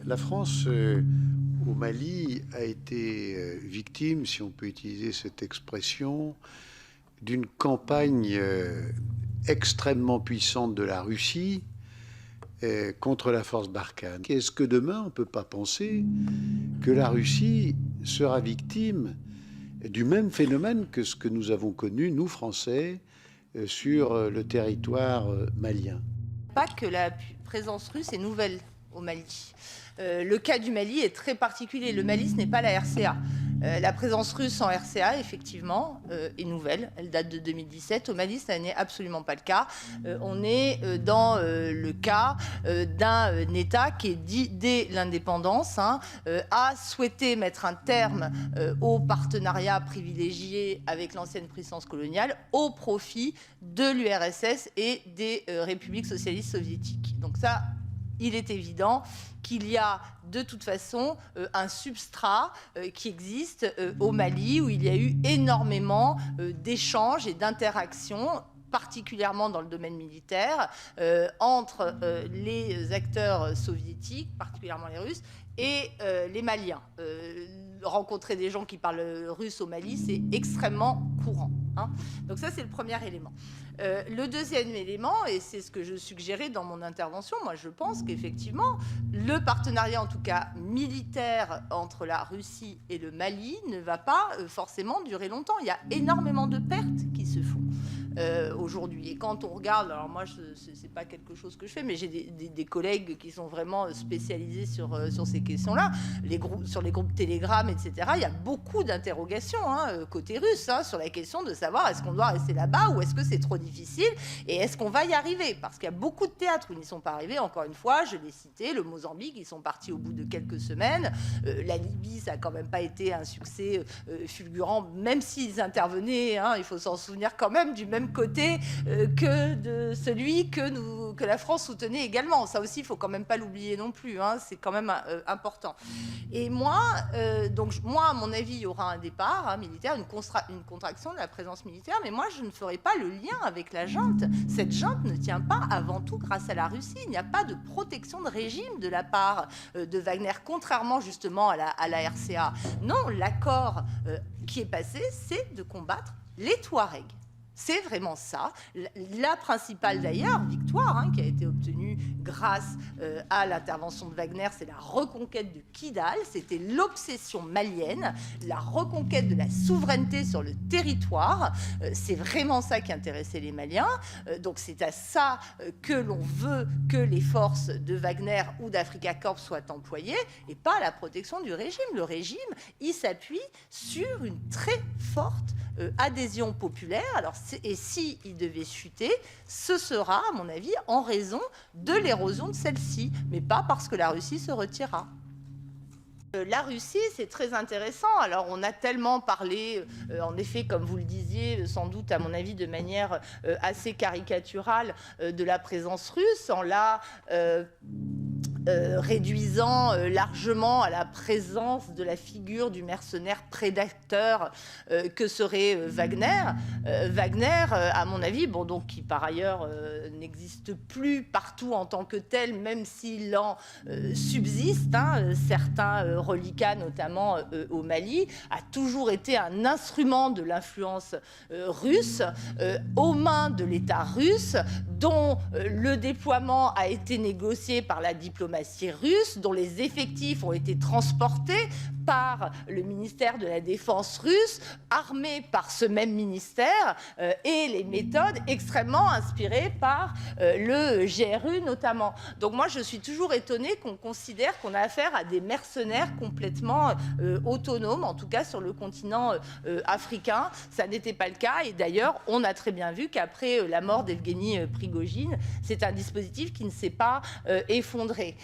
La France, au Mali, a été victime, si on peut utiliser cette expression, d'une campagne extrêmement puissante de la Russie contre la force Barkhane. Est-ce que demain, on ne peut pas penser que la Russie sera victime du même phénomène que ce que nous avons connu, nous Français, sur le territoire malien? Pas que la présence russe est nouvelle au Mali. Le cas du Mali est très particulier. Le Mali, ce n'est pas la RCA. La présence russe en RCA, effectivement, est nouvelle. Elle date de 2017. Au Mali, ça n'est absolument pas le cas. On est dans le cas d'un État qui, dès l'indépendance, a souhaité mettre un terme au partenariat privilégié avec l'ancienne puissance coloniale au profit de l'URSS et des républiques socialistes soviétiques. Donc ça, il est évident qu'il y a de toute façon un substrat qui existe au Mali, où il y a eu énormément d'échanges et d'interactions, particulièrement dans le domaine militaire, entre les acteurs soviétiques, particulièrement les Russes, et les Maliens. Rencontrer des gens qui parlent russe au Mali, c'est extrêmement courant. Donc ça, c'est le premier élément. Le deuxième élément, et c'est ce que je suggérais dans mon intervention, moi je pense qu'effectivement, le partenariat, en tout cas militaire, entre la Russie et le Mali ne va pas forcément durer longtemps. Il y a énormément de pertes qui se font aujourd'hui. Et quand on regarde, alors moi, c'est pas quelque chose que je fais, mais j'ai des collègues qui sont vraiment spécialisés sur ces questions-là, sur les groupes Telegram, etc. Il y a beaucoup d'interrogations côté russe sur la question de savoir est-ce qu'on doit rester là-bas ou est-ce que c'est trop difficile et est-ce qu'on va y arriver, parce qu'il y a beaucoup de théâtres où ils n'y sont pas arrivés. Encore une fois, je l'ai cité, le Mozambique, ils sont partis au bout de quelques semaines. La Libye, ça n'a quand même pas été un succès fulgurant, même s'ils intervenaient, il faut s'en souvenir quand même, du même côté que de celui que la France soutenait également. Ça aussi, il ne faut quand même pas l'oublier non plus, c'est quand même important. Et moi, à mon avis, il y aura un départ militaire, une contraction de la présence militaire, mais moi, je ne ferai pas le lien avec la junte. Cette junte ne tient pas avant tout grâce à la Russie. Il n'y a pas de protection de régime de la part de Wagner, contrairement justement à la RCA. Non, l'accord qui est passé, c'est de combattre les Touaregs. C'est vraiment ça. La principale, d'ailleurs, victoire qui a été obtenue grâce à l'intervention de Wagner, c'est la reconquête de Kidal. C'était l'obsession malienne, la reconquête de la souveraineté sur le territoire. C'est vraiment ça qui intéressait les Maliens. Donc c'est à ça que l'on veut que les forces de Wagner ou d'Africa Corps soient employées, et pas à la protection du régime. Le régime, il s'appuie sur une très forte adhésion populaire. Alors, et si il devait chuter, ce sera, à mon avis, en raison de l'érosion de celle-ci, mais pas parce que la Russie se retirera. La Russie, c'est très intéressant. Alors, on a tellement parlé, en effet, comme vous le disiez, sans doute, à mon avis, de manière assez caricaturale, de la présence russe, en la réduisant largement à la présence de la figure du mercenaire prédateur que serait Wagner. Wagner, à mon avis, qui par ailleurs n'existe plus partout en tant que tel, même s'il en subsiste, certains reliquats, notamment au Mali, a toujours été un instrument de l'influence russe, aux mains de l'État russe, dont le déploiement a été négocié par la diplomatie russe, dont les effectifs ont été transportés par le ministère de la Défense russe, armé par ce même ministère, et les méthodes extrêmement inspirées par le GRU notamment. Donc moi, je suis toujours étonnée qu'on considère qu'on a affaire à des mercenaires complètement autonomes, en tout cas sur le continent africain. Ça n'était pas le cas, et d'ailleurs, on a très bien vu qu'après la mort d'Evgueni Prigojine, c'est un dispositif qui ne s'est pas effondré.